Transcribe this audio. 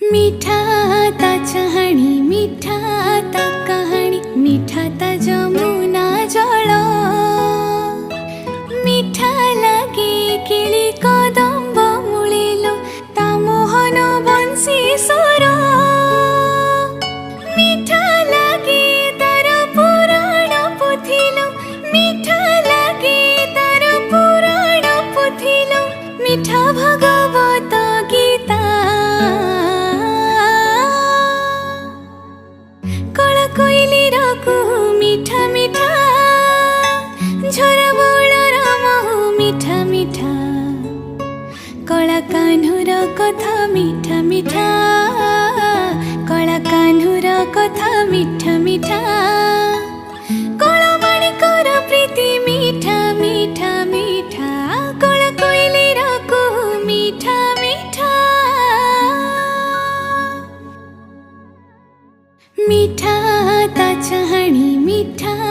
मीठा ता चाहणी मीठा ता कहानी मीठा ता जमुना जल मीठा लगे किली कदम्ब मुळिलो ता मोहन बंशी सुर मीठा लगे तार पुराण पुथिलो मीठा लगे तार पुराण पुथिलो मीठा भगवत गीता कोइली रकु मीठा मीठा झरा बोलर महु मीठा मीठा कला कान्हुर कथा मीठा मीठा कला कान्हुर कथा मीठा मीठा कला माणिकर प्रीति मीठा मीठा मीठा कला कोइली रकु मीठा मीठा मीठा ता चाहणी मीठा